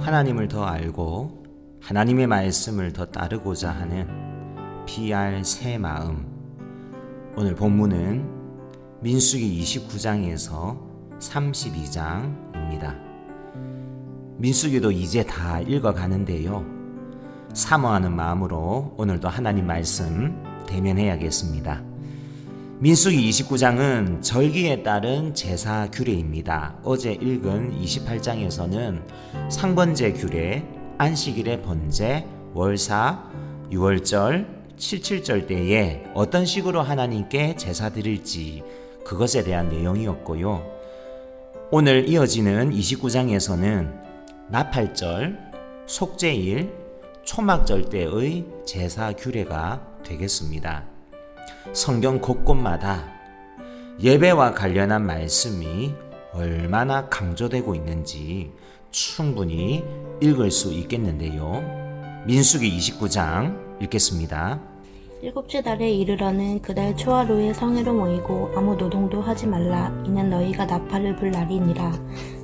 하나님을 더 알고 하나님의 말씀을 더 따르고자 하는 PR 새 마음. 오늘 본문은 민수기 29장에서 32장입니다. 민수기도 이제 다 읽어가는데요. 사모하는 마음으로 오늘도 하나님 말씀 대면해야겠습니다. 민수기 29장은 절기에 따른 제사 규례입니다. 어제 읽은 28장에서는 상번제 규례, 안식일의 번제, 월사, 유월절, 칠칠절 때에 어떤 식으로 하나님께 제사 드릴지 그것에 대한 내용이었고요. 오늘 이어지는 29장에서는 나팔절, 속죄일, 초막절 때의 제사 규례가 되겠습니다. 성경 곳곳마다 예배와 관련한 말씀이 얼마나 강조되고 있는지 충분히 읽을 수 있겠는데요. 민수기 29장 읽겠습니다. 일곱째 달에 이르러는 그달 초하루에 성회로 모이고 아무 노동도 하지 말라. 이는 너희가 나팔을 불 날이니라.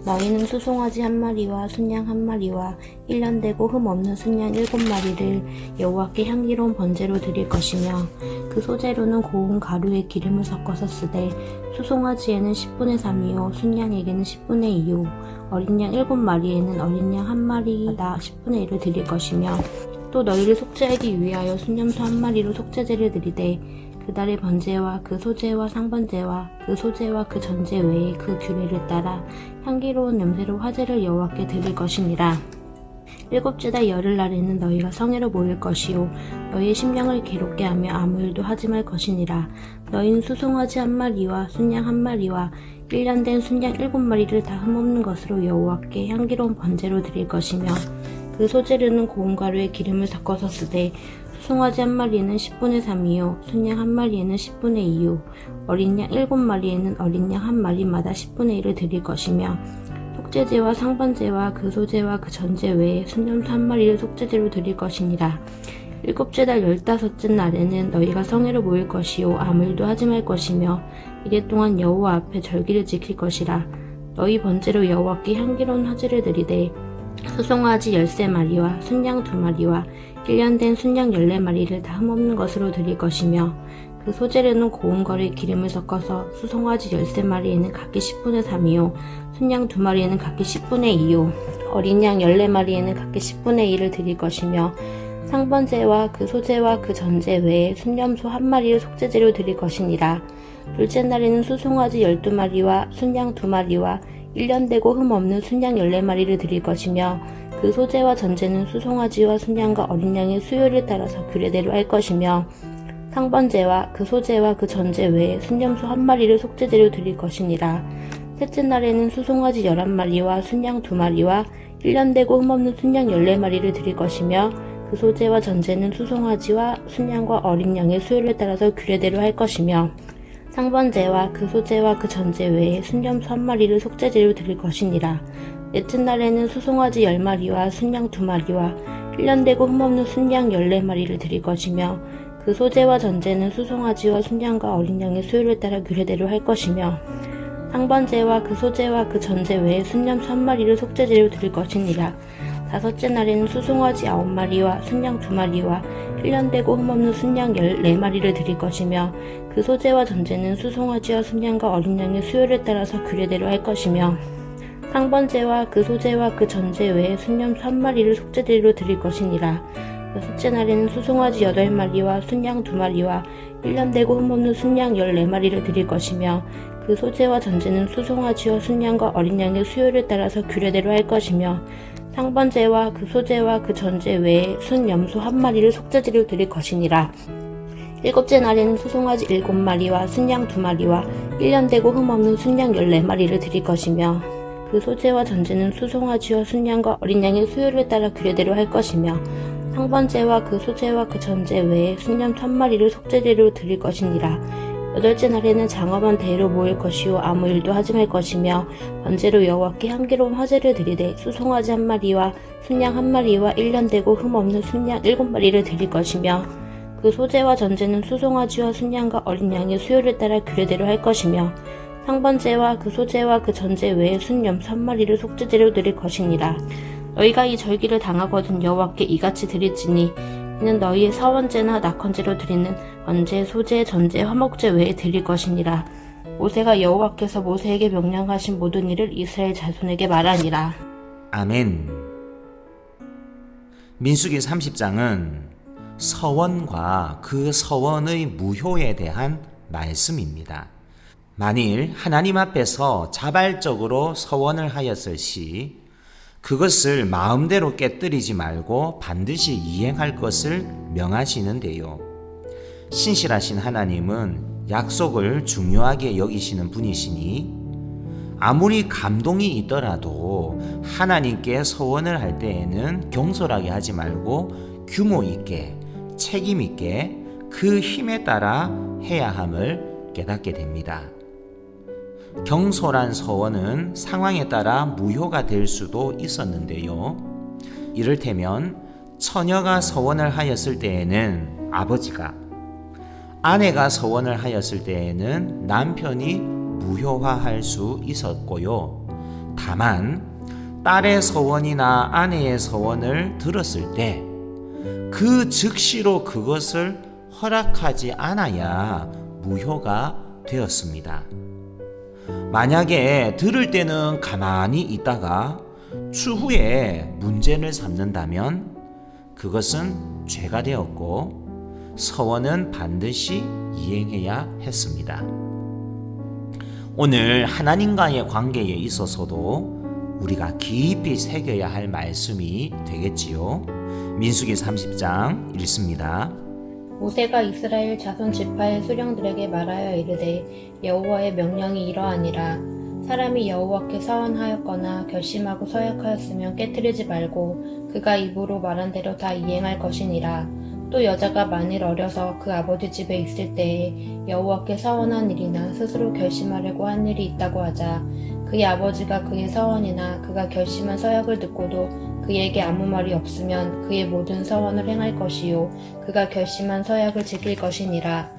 너희는 수송아지 1마리와 순양 1마리와 1년 되고 흠 없는 순양 7마리를 여호와께 향기로운 번제로 드릴 것이며 그 소재로는 고운 가루에 기름을 섞어서 쓰되 수송아지에는 10분의 3이요 순양에게는 10분의 2요 어린 양 7마리에는 어린 양 1마리마다 10분의 1을 드릴 것이며 또 너희를 속죄하기 위하여 순염소 1마리로 속죄제를 드리되 그달의 번제와 그 소제와 상번제와 그 소제와 그 전제 외에 그 규례를 따라 향기로운 냄새로 화제를 여호와께 드릴 것이니라. 일곱째 달 열흘날에는 너희가 성회로 모일 것이요 너희의 심령을 괴롭게 하며 아무 일도 하지 말 것이니라. 너희는 수송아지 1마리와 순양 1마리와 1년 된 순양 7마리를 다 흠없는 것으로 여호와께 향기로운 번제로 드릴 것이며 그 소재로는 고운 가루에 기름을 섞어서 쓰되 수송아지 1마리에는 10분의 3이요 순양 1마리에는 10분의 2요 어린 양 7마리에는 어린 양 1마리마다 10분의 1을 드릴 것이며 속죄제와 상번제와 그 소제와 그 전제 외에 순염소 1마리를 속죄제로 드릴 것이니라. 일곱째 달 15째 날에는 너희가 성회로 모일 것이요 아무 일도 하지 말 것이며 이래 동안 여호와 앞에 절기를 지킬 것이라. 너희 번제로 여호와께 향기로운 화제를 드리되 수송아지 13마리와 순양 2마리와 1년 된 순양 14마리를 다 흠없는 것으로 드릴 것이며 그 소재로는 고운 거를 기름을 섞어서 수송아지 13마리에는 각기 10분의 3이요 순양 2마리에는 각기 10분의 2요 어린 양 14마리에는 각기 10분의 1을 드릴 것이며 상번제와 그 소제와 그 전제 외에 순염소 1마리를 속죄제로 드릴 것이니라. 둘째 날에는 수송아지 12마리와 순양 2마리와 1년 되고 흠 없는 순양 14마리를 드릴 것이며 그 소제와 전제는 수송아지와 순양과 어린 양의 수요를 따라서 규례대로 할 것이며 상번제와 그 소제와 그 전제 외에 순염소 1마리를 속죄제로 드릴 것이니라. 셋째 날에는 수송아지 11마리와 순양 2마리와 1년 되고 흠없는 순양 14마리를 드릴 것이며 그 소제와 전제는 수송아지와 순양과 어린 양의 수요를 따라서 규례대로 할 것이며 상번제와 그 소제와 그 전제 외에 순염소 1마리를 속죄제로 드릴 것이니라. 넷째 날에는 수송아지 10마리와 순양 2마리와 1년 되고 흠없는 순양 14마리를 드릴 것이며 그 소제와 전제는 수송아지와 순양과 어린 양의 수요를 따라 규례대로 할 것이며 상번제와 그 소제와 그 전제 외에 순염소 1마리를 속죄제로 드릴 것이니라. 다섯째 날에는 수송아지 9마리와 순양 2마리와 1년 되고 흠없는 순양 14마리를 드릴 것이며 그 소제와 전제는 수송아지와 순양과 어린 양의 수요를 따라서 규례대로 할 것이며 상번제와 그 소제와 그 전제 외에 순염소 1마리를 속죄제로 드릴 것이니라. 여섯째 날에는 수송아지 8마리와 순양 2마리와 1년 되고 흠없는 순양 14마리를 드릴 것이며 그 소제와 전제는 수송아지와 순양과 어린 양의 수요를 따라서 규례대로 할 것이며 상번제와 그 소제와 그 전제 외에 순염소 1마리를 속죄제로 드릴 것이니라. 일곱째 날에는 수송아지 7마리와 순양 2마리와 1년 되고 흠없는 순양 14마리를 드릴 것이며 그 소제와 전제는 수송아지와 순양과 어린 양의 수요를 따라 규례대로 할 것이며 상번제와 그 소제와 그 전제 외에 순염소 1마리를 속죄제로 드릴 것이니라. 여덟째 날에는 장엄한 대회로 모일 것이요 아무 일도 하지 말 것이며 번제로 여호와께 향기로운 화제를 드리되 수송아지 1마리와 순양 1마리와 1년 되고 흠없는 순양 7마리를 드릴 것이며 그 소제와 전제는 수송아지와 순양과 어린 양의 수요를 따라 규례대로 할 것이며 상번제와 그 소제와 그 전제 외에 순염소 1마리를 속죄제로 드릴 것이니라. 너희가 이 절기를 당하거든 여호와께 이같이 드릴지니 이는 너희의 서원제나 낙헌제로 드리는 번제, 소제, 전제, 화목제 외에 드릴 것이니라. 모세가 여호와께서 모세에게 명령하신 모든 일을 이스라엘 자손에게 말하니라. 아멘. 민수기 30장은 서원과 그 서원의 무효에 대한 말씀입니다. 만일 하나님 앞에서 자발적으로 서원을 하였을 시 그것을 마음대로 깨뜨리지 말고 반드시 이행할 것을 명하시는데요. 신실하신 하나님은 약속을 중요하게 여기시는 분이시니 아무리 감동이 있더라도 하나님께 서원을 할 때에는 경솔하게 하지 말고 규모 있게 책임 있게 그 힘에 따라 해야 함을 깨닫게 됩니다. 경솔한 서원은 상황에 따라 무효가 될 수도 있었는데요. 이를테면 처녀가 서원을 하였을 때에는 아버지가, 아내가 서원을 하였을 때에는 남편이 무효화할 수 있었고요. 다만 딸의 서원이나 아내의 서원을 들었을 때 그 즉시로 그것을 허락하지 않아야 무효가 되었습니다. 만약에 들을 때는 가만히 있다가 추후에 문제를 삼는다면 그것은 죄가 되었고 서원은 반드시 이행해야 했습니다. 오늘 하나님과의 관계에 있어서도 우리가 깊이 새겨야 할 말씀이 되겠지요. 민수기 30장 읽습니다. 모세가 이스라엘 자손 지파의 수령들에게 말하여 이르되 여호와의 명령이 이러하니라. 사람이 여호와께 서원하였거나 결심하고 서약하였으면 깨뜨리지 말고 그가 입으로 말한 대로 다 이행할 것이니라. 또 여자가 만일 어려서 그 아버지 집에 있을 때에 여호와께 서원한 일이나 스스로 결심하려고 한 일이 있다고 하자 그의 아버지가 그의 서원이나 그가 결심한 서약을 듣고도 그에게 아무 말이 없으면 그의 모든 서원을 행할 것이요 그가 결심한 서약을 지킬 것이니라.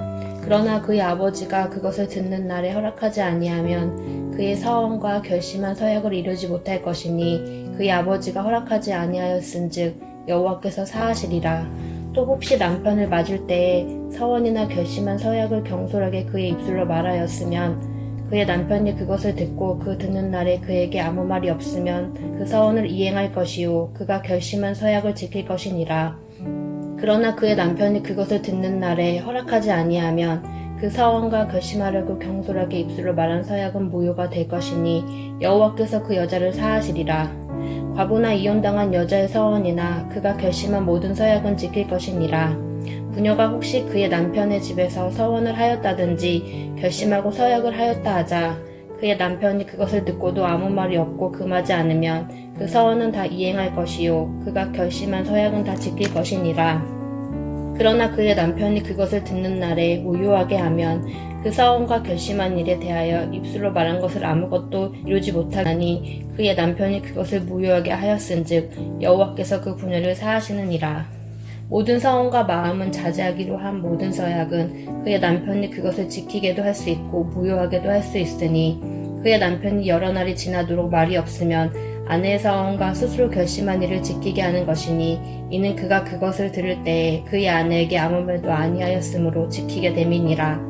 그러나 그의 아버지가 그것을 듣는 날에 허락하지 아니하면 그의 서원과 결심한 서약을 이루지 못할 것이니 그의 아버지가 허락하지 아니하였은즉 여호와께서 사하시리라. 또 혹시 남편을 맞을 때에 서원이나 결심한 서약을 경솔하게 그의 입술로 말하였으면 그의 남편이 그것을 듣고 그 듣는 날에 그에게 아무 말이 없으면 그 서원을 이행할 것이요 그가 결심한 서약을 지킬 것이니라. 그러나 그의 남편이 그것을 듣는 날에 허락하지 아니하면 그 서원과 결심하려고 경솔하게 입술로 말한 서약은 무효가 될 것이니 여호와께서 그 여자를 사하시리라. 과부나 이혼당한 여자의 서원이나 그가 결심한 모든 서약은 지킬 것이니라. 부녀가 혹시 그의 남편의 집에서 서원을 하였다든지 결심하고 서약을 하였다 하자 그의 남편이 그것을 듣고도 아무 말이 없고 금하지 않으면 그 서원은 다 이행할 것이요 그가 결심한 서약은 다 지킬 것이니라. 그러나 그의 남편이 그것을 듣는 날에 무효하게 하면 그 서원과 결심한 일에 대하여 입술로 말한 것을 아무것도 이루지 못하니 그의 남편이 그것을 무효하게 하였은즉 여호와께서 그 부녀를 사하시느니라. 모든 서원과 마음은 자제하기로 한 모든 서약은 그의 남편이 그것을 지키게도 할 수 있고 무효하게도 할 수 있으니 그의 남편이 여러 날이 지나도록 말이 없으면 아내의 서원과 스스로 결심한 일을 지키게 하는 것이니 이는 그가 그것을 들을 때에 그의 아내에게 아무 말도 아니하였으므로 지키게 됨이니라.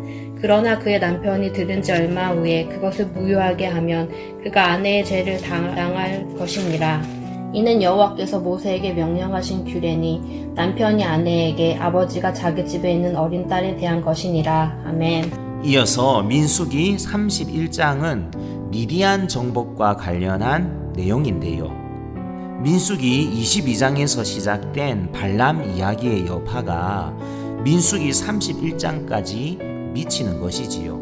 그러나 그의 남편이 들은 지 얼마 후에 그것을 무효하게 하면 그가 아내의 죄를 당할 것이니라. 이는 여호와께서 모세에게 명령하신 규례니 남편이 아내에게 아버지가 자기 집에 있는 어린 딸에 대한 것이니라. 아멘. 이어서 민수기 31장은 미디안 정복과 관련한 내용인데요. 민수기 22장에서 시작된 발람 이야기의 여파가 민수기 31장까지 미치는 것이지요.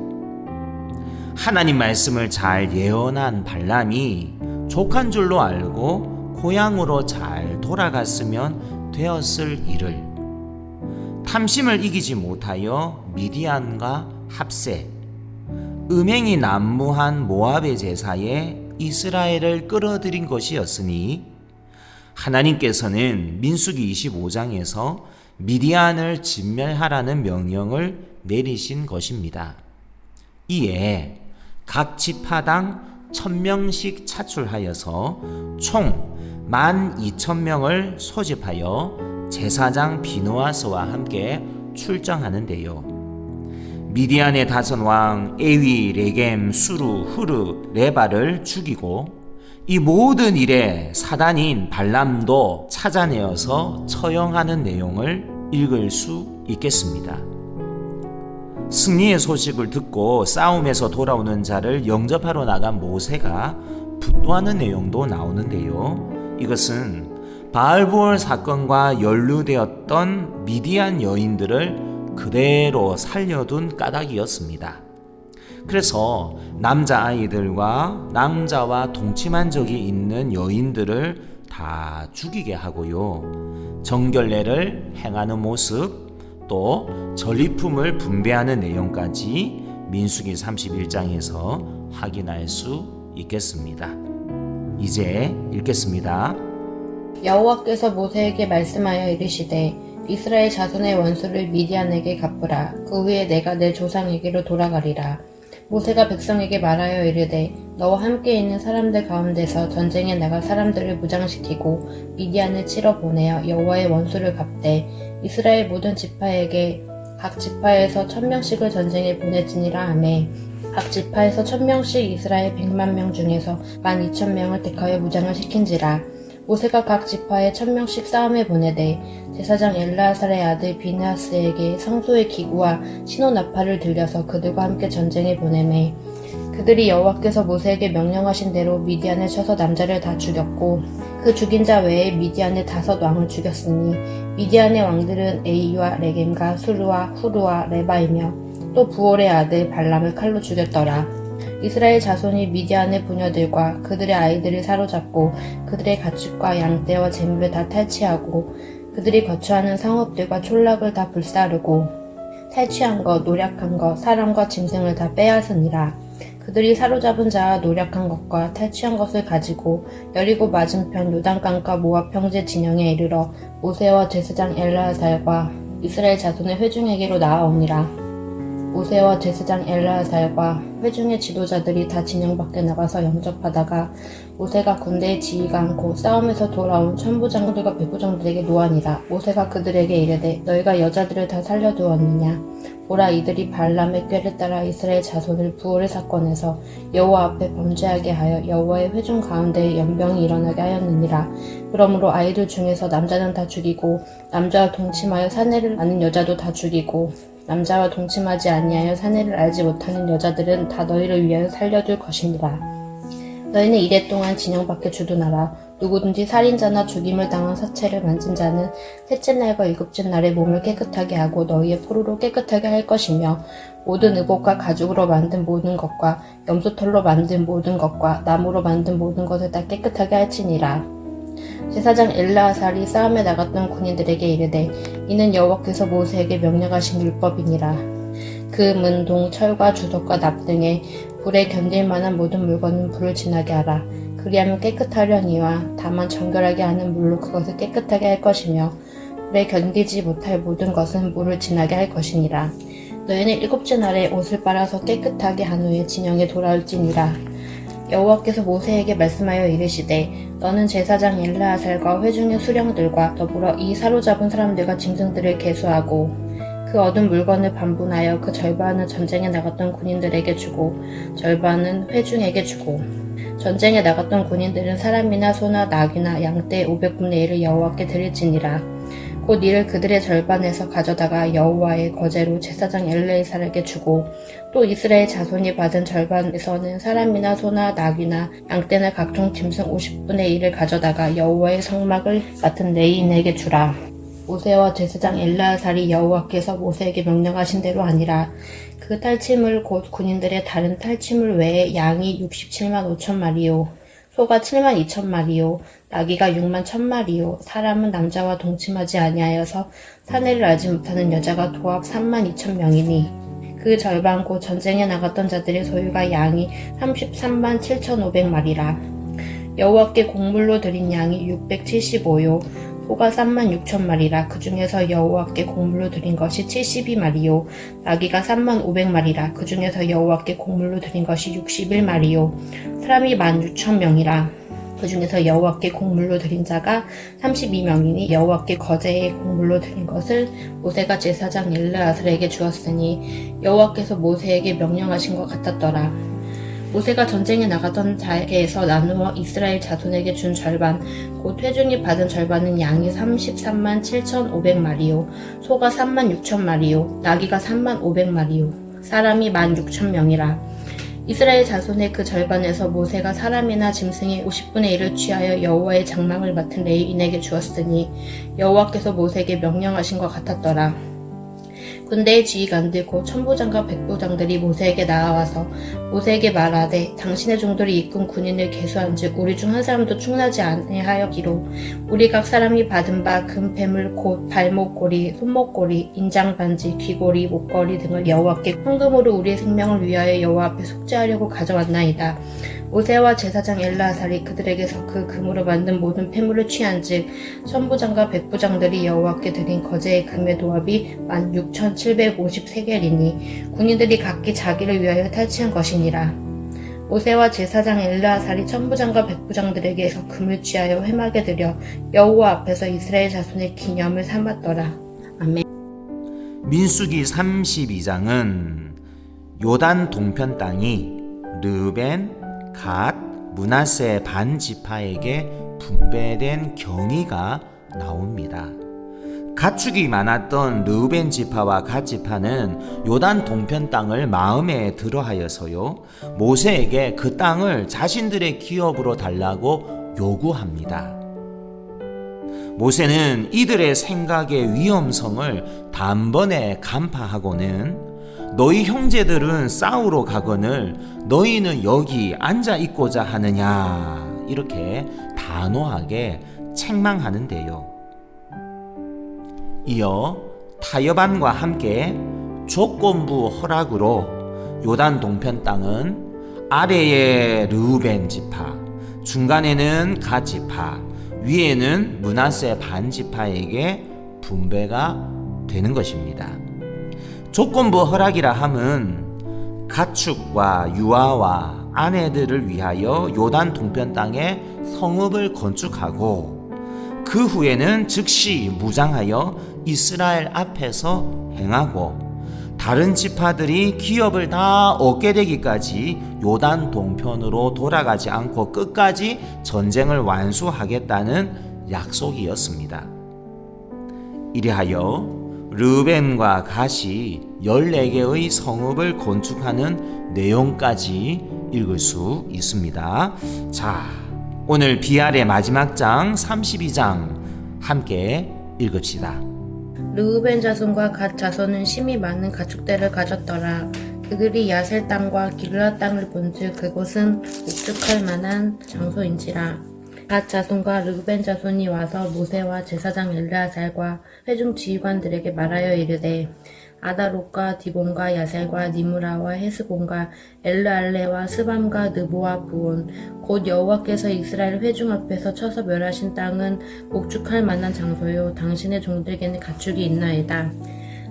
하나님 말씀을 잘 예언한 발람이 족한 줄로 알고 고향으로 잘 돌아갔으면 되었을 일을 탐심을 이기지 못하여 미디안과 합세, 음행이 난무한 모압의 제사에 이스라엘을 끌어들인 것이었으니 하나님께서는 민수기 25장에서 미디안을 진멸하라는 명령을 내리신 것입니다. 이에 각 지파당 1000명씩 차출하여서 총 12,000명을 소집하여 제사장 비느하스와 함께 출정하는데요. 미디안의 다선왕 에위, 레겜, 수루, 후르, 레바를 죽이고 이 모든 일에 사단인 발람도 찾아내어서 처형하는 내용을 읽을 수 있겠습니다. 승리의 소식을 듣고 싸움에서 돌아오는 자를 영접하러 나간 모세가 분노하는 내용도 나오는데요. 이것은 바알보올 사건과 연루되었던 미디안 여인들을 그대로 살려둔 까닭이었습니다. 그래서 남자아이들과 남자와 동침한 적이 있는 여인들을 다 죽이게 하고요. 정결례를 행하는 모습, 또 전리품을 분배하는 내용까지 민수기 31장에서 확인할 수 있겠습니다. 이제 읽겠습니다. 여호와께서 모세에게 말씀하여 이르시되 이스라엘 자손의 원수를 미디안에게 갚으라. 그 후에 내가 내 조상에게로 돌아가리라. 모세가 백성에게 말하여 이르되 너와 함께 있는 사람들 가운데서 전쟁에 나가 사람들을 무장시키고 미디안을 치러 보내어 여호와의 원수를 갚되 이스라엘 모든 지파에게 각 지파에서 1,000명씩을 전쟁에 보내지니라 하매 각 지파에서 1,000명씩 이스라엘 100만 중에서 12,000명을 택하여 무장을 시킨지라. 모세가 각 지파에 1,000명씩 싸움에 보내되 제사장 엘르아살의 아들 비느하스에게 성소의 기구와 신호나팔을 들려서 그들과 함께 전쟁에 보내매 그들이 여호와께서 모세에게 명령하신 대로 미디안을 쳐서 남자를 다 죽였고 그 죽인 자 외에 미디안의 5 왕을 죽였으니 미디안의 왕들은 에이와 레겜과 수르와 후르와 레바이며 또 부올의 아들 발람을 칼로 죽였더라. 이스라엘 자손이 미디안의 부녀들과 그들의 아이들을 사로잡고 그들의 가축과 양떼와 재물을 다 탈취하고 그들이 거처하는 성읍들과 촌락을 다 불사르고 탈취한 것, 노략한 것, 사람과 짐승을 다 빼앗으니라. 그들이 사로잡은 자와 노략한 것과 탈취한 것을 가지고 여리고 맞은편 요단강과 모압 평지 진영에 이르러 모세와 제사장 엘르아살과 이스라엘 자손의 회중에게로 나아오니라. 모세와 제사장 엘르아살과 회중의 지도자들이 다 진영 밖에 나가서 영접하다가 모세가 군대의 지휘가 않고 싸움에서 돌아온 천부장들과 백부장들에게 노하니라. 모세가 그들에게 이르되 너희가 여자들을 다 살려두었느냐? 보라, 이들이 발람의 꾀를 따라 이스라엘 자손을 부올의 사건에서 여호와 앞에 범죄하게 하여 여호와의 회중 가운데에 연병이 일어나게 하였느니라. 그러므로 아이들 중에서 남자는 다 죽이고 남자와 동침하여 사내를 아는 여자도 다 죽이고 남자와 동침하지 아니하여 사내를 알지 못하는 여자들은 다 너희를 위하여 살려둘 것이니라. 너희는 이래 동안 진영 밖에 주둔하라. 누구든지 살인자나 죽임을 당한 사체를 만진 자는 셋째 날과 일곱째 날에 몸을 깨끗하게 하고 너희의 포로로 깨끗하게 할 것이며 모든 의복과 가죽으로 만든 모든 것과 염소털로 만든 모든 것과 나무로 만든 모든 것을 다 깨끗하게 할지니라. 제사장 엘르아살이 싸움에 나갔던 군인들에게 이르되 이는 여호와께서 모세에게 명령하신 율법이니라. 금, 동, 철과 주석과 납 등의 불에 견딜 만한 모든 물건은 불을 지나게 하라. 그리하면 깨끗하려니와 다만 정결하게 하는 물로 그것을 깨끗하게 할 것이며 불에 견디지 못할 모든 것은 물을 지나게 할 것이니라. 너희는 7째 날에 옷을 빨아서 깨끗하게 한 후에 진영에 돌아올지니라. 여호와께서 모세에게 말씀하여 이르시되 너는 제사장 엘르아살과 회중의 수령들과 더불어 이 사로잡은 사람들과 짐승들을 계수하고 그 얻은 물건을 반분하여 그 절반은 전쟁에 나갔던 군인들에게 주고 절반은 회중에게 주고 전쟁에 나갔던 군인들은 사람이나 소나 낙이나 양떼 500분의 1을 여호와께 드릴지니라. 곧 이를 그들의 절반에서 가져다가 여호와의 거제로 제사장 엘르아살에게 주고 또 이스라엘 자손이 받은 절반에서는 사람이나 소나 낙이나 양떼나 각종 짐승 50분의 1을 가져다가 여호와의 성막을 맡은 레위인에게 주라. 모세와 제사장 엘르아살이 여호와께서 모세에게 명령하신 대로 하니라. 그 탈취물 곧 군인들의 다른 탈취물 외에 양이 67만 5천 마리요 소가 7만 2천 마리요 나귀가 6만 1천 마리요 사람은 남자와 동침하지 아니하여서 사내를 알지 못하는 여자가 도합 3만 2천 명이니 그 절반 곧 전쟁에 나갔던 자들의 소유가 양이 33만 7,500마리라. 여호와께 곡물로 드린 양이 675요 소가 3만 6천 마리라. 그 중에서 여호와께 곡물로 드린 것이 72마리요 나귀가 3만 500마리라. 그 중에서 여호와께 곡물로 드린 것이 61마리요 사람이 16,000명이라. 그 중에서 여호와께 곡물로 드린 자가 32명이니 여호와께 거제의 곡물로 드린 것을 모세가 제사장 엘르아살에게 주었으니 여호와께서 모세에게 명령하신 것 같았더라. 모세가 전쟁에 나가던 자에게서 나누어 이스라엘 자손에게 준 절반 곧 회중이 받은 절반은 양이 33만 7,500마리요 소가 3만 6천마리요 나귀가 3만 500마리요 사람이 1만 6천명이라. 이스라엘 자손의 그 절반에서 모세가 사람이나 짐승의 50분의 1을 취하여 여호와의 장막을 맡은 레위인에게 주었으니 여호와께서 모세에게 명령하신 것 같았더라. 군대의 지휘관들 곧 천부장과 백부장들이 모세에게 나아와서 모세에게 말하되 당신의 종들이 이끈 군인을 계수한즉 우리 중 한 사람도 충나지 아니하여기로 우리 각 사람이 받은 바 금패물 곧 발목고리, 손목고리, 인장반지, 귀고리, 목걸이 등을 여호와께 헌금으로 우리의 생명을 위하여 여호와 앞에 속죄하려고 가져왔나이다. 모세와 제사장 엘르아살이 그들에게서 그 금으로 만든 모든 폐물을 취한즉 천부장과 백부장들이 여호와께 드린 거제의 금의 도합이 16,750세겔이니 군인들이 각기 자기를 위하여 탈취한 것이니라. 모세와 제사장 엘르아살이 천부장과 백부장들에게서 금을 취하여 회막에 들여 여호와 앞에서 이스라엘 자손의 기념을 삼았더라. 아멘. 민수기 32장은 요단 동편 땅이 르벤, 갓, 므낫세 반 지파에게 분배된 경위가 나옵니다. 가축이 많았던 르벤 지파와 갓 지파는 요단 동편 땅을 마음에 들어하여서요 모세에게 그 땅을 자신들의 기업으로 달라고 요구합니다. 모세는 이들의 생각의 위험성을 단번에 간파하고는 너희 형제들은 싸우러 가거늘 너희는 여기 앉아 있고자 하느냐 이렇게 단호하게 책망하는데요. 이어 타여반과 함께 조건부 허락으로 요단 동편 땅은 아래에 르우벤 지파, 중간에는 갓 지파, 위에는 므낫세 반 지파에게 분배가 되는 것입니다. 조건부 허락이라 함은 가축과 유아와 아내들을 위하여 요단 동편 땅에 성읍을 건축하고 그 후에는 즉시 무장하여 이스라엘 앞에서 행하고 다른 지파들이 기업을 다 얻게 되기까지 요단 동편으로 돌아가지 않고 끝까지 전쟁을 완수하겠다는 약속이었습니다. 이리하여 르벤과 갓이 14개의 성읍을 건축하는 내용까지 읽을 수 있습니다. 자, 오늘 비알의 마지막 장 32장 함께 읽읍시다. 르우벤 자손과 갓 자손은 심히 많은 가축대를 가졌더라. 그들이 야셀 땅과 길르앗 땅을 본즉 그곳은 목축할 만한 장소인지라. 갓 자손과 르우벤 자손이 와서 모세와 제사장 엘르아살과 회중 지휘관들에게 말하여 이르되 아다롯과 디본과 야셀과 니므라와 헤스본과 엘르알레와 스밤과 느보와 부온 곧 여호와께서 이스라엘 회중 앞에서 쳐서 멸하신 땅은 목축할 만한 장소요 당신의 종들에게는 가축이 있나이다.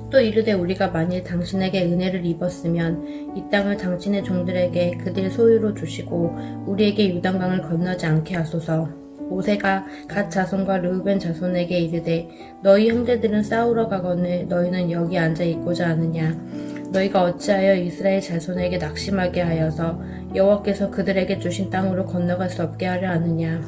또 이르되 우리가 만일 당신에게 은혜를 입었으면 이 땅을 당신의 종들에게 그들 소유로 주시고 우리에게 요단강을 건너지 않게 하소서. 모세가 갓 자손과 르우벤 자손에게 이르되 너희 형제들은 싸우러 가거늘 너희는 여기 앉아 있고자 하느냐. 너희가 어찌하여 이스라엘 자손에게 낙심하게 하여서 여호와께서 그들에게 주신 땅으로 건너갈 수 없게 하려 하느냐.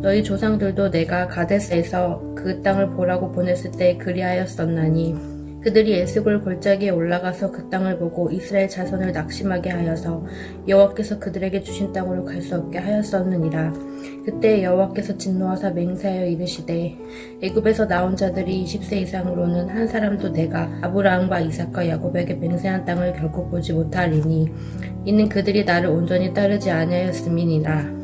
너희 조상들도 내가 가데스에서 그 땅을 보라고 보냈을 때 그리하였었나니 그들이 에스골 골짜기에 올라가서 그 땅을 보고 이스라엘 자손을 낙심하게 하여서 여호와께서 그들에게 주신 땅으로 갈 수 없게 하였었느니라. 그때 여호와께서 진노하사 맹세하여 이르시되 애굽에서 나온 자들이 20세 이상으로는 한 사람도 내가 아브라함과 이삭과 야곱에게 맹세한 땅을 결코 보지 못하리니 이는 그들이 나를 온전히 따르지 아니하였음이니라.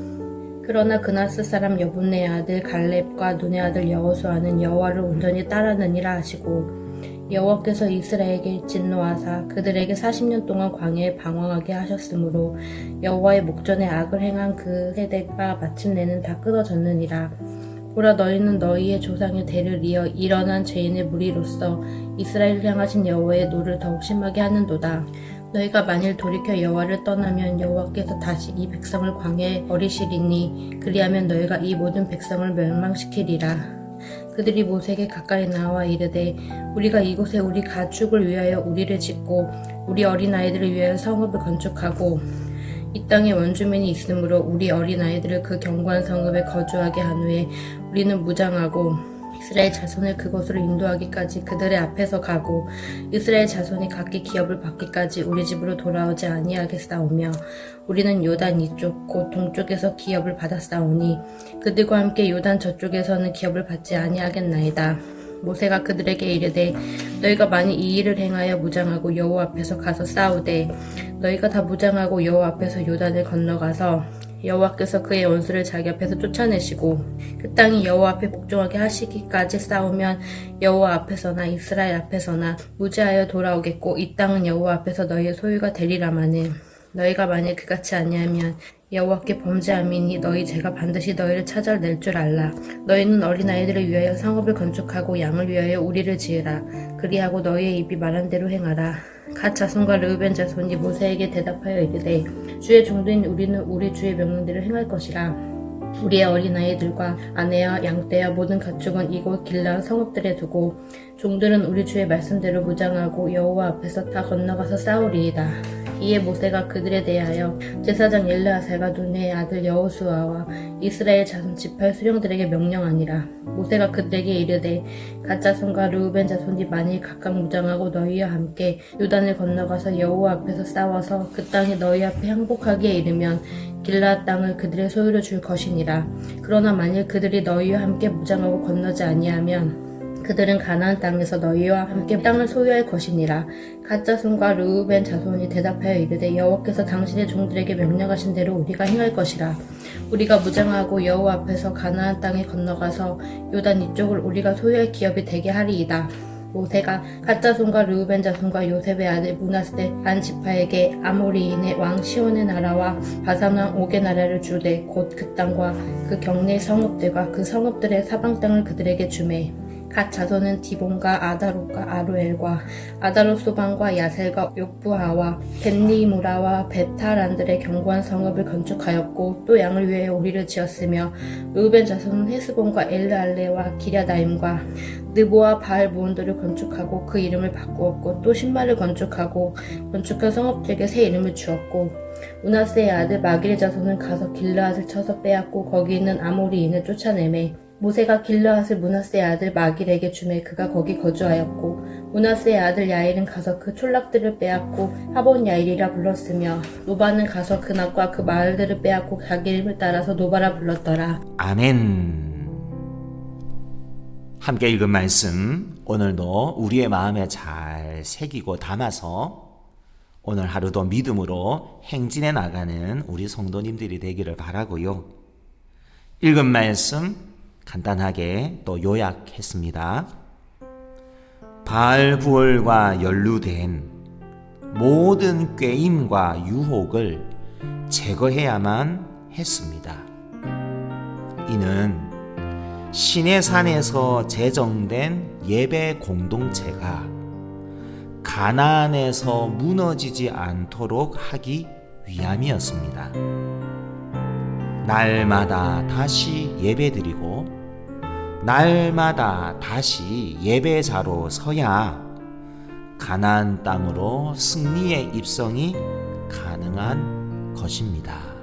그러나 그나스 사람 여분네 아들 갈렙과 눈의 아들 여호수아는 여호와를 온전히 따르느니라 하시고 여호와께서 이스라엘에게 진노하사 그들에게 40년 동안 광야에 방황하게 하셨으므로 여호와의 목전에 악을 행한 그 세대가 마침내는 다 끊어졌느니라. 보라 너희는 너희의 조상의 대를 이어 일어난 죄인의 무리로서 이스라엘을 향하신 여호와의 노를 더욱 심하게 하는도다. 너희가 만일 돌이켜 여호와를 떠나면 여호와께서 다시 이 백성을 광야에 버리시리니 그리하면 너희가 이 모든 백성을 멸망시키리라. 그들이 모세에게 가까이 나와 이르되 우리가 이곳에 우리 가축을 위하여 우리를 짓고 우리 어린아이들을 위하여 성읍을 건축하고 이 땅에 원주민이 있으므로 우리 어린아이들을 그 견고한 성읍에 거주하게 한 후에 우리는 무장하고 이스라엘 자손을 그곳으로 인도하기까지 그들의 앞에서 가고 이스라엘 자손이 각기 기업을 받기까지 우리 집으로 돌아오지 아니하겠사오며 우리는 요단 이쪽 곧 동쪽에서 기업을 받았사오니 그들과 함께 요단 저쪽에서는 기업을 받지 아니하겠나이다. 모세가 그들에게 이르되 너희가 만일 이 일을 행하여 무장하고 여호와 앞에서 가서 싸우되 너희가 다 무장하고 여호와 앞에서 요단을 건너가서 여호와께서 그의 원수를 자기 앞에서 쫓아내시고 그 땅이 여호와 앞에 복종하게 하시기까지 싸우면 여호와 앞에서나 이스라엘 앞에서나 무죄하여 돌아오겠고 이 땅은 여호와 앞에서 너희의 소유가 되리라마는 너희가 만일 그같이 아니하면 여호와께 범죄함이니 너희 죄가 반드시 너희를 찾아낼 줄 알라. 너희는 어린아이들을 위하여 성읍을 건축하고 양을 위하여 우리를 지으라. 그리하고 너희의 입이 말한 대로 행하라. 갓 자손과 르우벤 자손이 모세에게 대답하여 이르되 주의 종들인 우리는 우리 주의 명령대로 행할 것이라. 우리의 어린아이들과 아내와 양떼와 모든 가축은 이곳 길라온 성읍들에 두고 종들은 우리 주의 말씀대로 무장하고 여호와 앞에서 다 건너가서 싸우리이다. 이에 모세가 그들에 대하여 제사장 엘르아살과 눈의 아들 여호수아와 이스라엘 자손 지파의 수령들에게 명령하니라. 모세가 그들에게 이르되 갓 자손과 르우벤 자손이 만일 각각 무장하고 너희와 함께 요단을 건너가서 여호와 앞에서 싸워서 그 땅이 너희 앞에 항복하기에 이르면 길라앗 땅을 그들의 소유로 줄 것이니라. 그러나 만일 그들이 너희와 함께 무장하고 건너지 아니하면 그들은 가나안 땅에서 너희와 함께 땅을 소유할 것이니라. 갓 자손과 르우벤 자손이 대답하여 이르되 여호와께서 당신의 종들에게 명령하신 대로 우리가 행할 것이라. 우리가 무장하고 여호와 앞에서 가나안 땅에 건너가서 요단 이쪽을 우리가 소유할 기업이 되게 하리이다. 모세가 갓 자손과 르우벤 자손과 요셉의 아들 므낫세 반 지파에게 아모리인의 왕 시온의 나라와 바산 왕 옥의 나라를 주되 곧 그 땅과 그 경내 성읍들과 그 성읍들의 사방 땅을 그들에게 주매 갓 자손은 디본과 아다롯과 아로엘과 아다롯 소반과 야셀과 욕부하와 벳니무라와 베타란들의 견고한 성읍을 건축하였고 또 양을 위해 우리를 지었으며 르우벤 자손은 헤스본과 엘르알레와 기랴다임과 느보와 바알 무온들을 건축하고 그 이름을 바꾸었고 또 신발을 건축하고 건축한 성읍들에게 새 이름을 주었고 므낫세의 아들 마길의 자손은 가서 길르앗을 쳐서 빼앗고 거기 있는 아모리인을 쫓아내매 모세가 길르앗을 므낫세의 아들 마길에게 주매 그가 거기 거주하였고 므낫세의 아들 야일은 가서 그 촌락들을 빼앗고 하본 야일이라 불렀으며 노바는 가서 그 낫과 그 마을들을 빼앗고 자기 이름을 따라서 노바라 불렀더라. 아멘. 함께 읽은 말씀 오늘도 우리의 마음에 잘 새기고 담아서 오늘 하루도 믿음으로 행진해 나가는 우리 성도님들이 되기를 바라고요. 읽은 말씀 간단하게 또 요약했습니다. 바알 부월과 연루된 모든 꾀임과 유혹을 제거해야만 했습니다. 이는 신의 산에서 제정된 예배 공동체가 가나안에서 무너지지 않도록 하기 위함이었습니다. 날마다 다시 예배드리고 날마다 다시 예배자로 서야 가나안 땅으로 승리의 입성이 가능한 것입니다.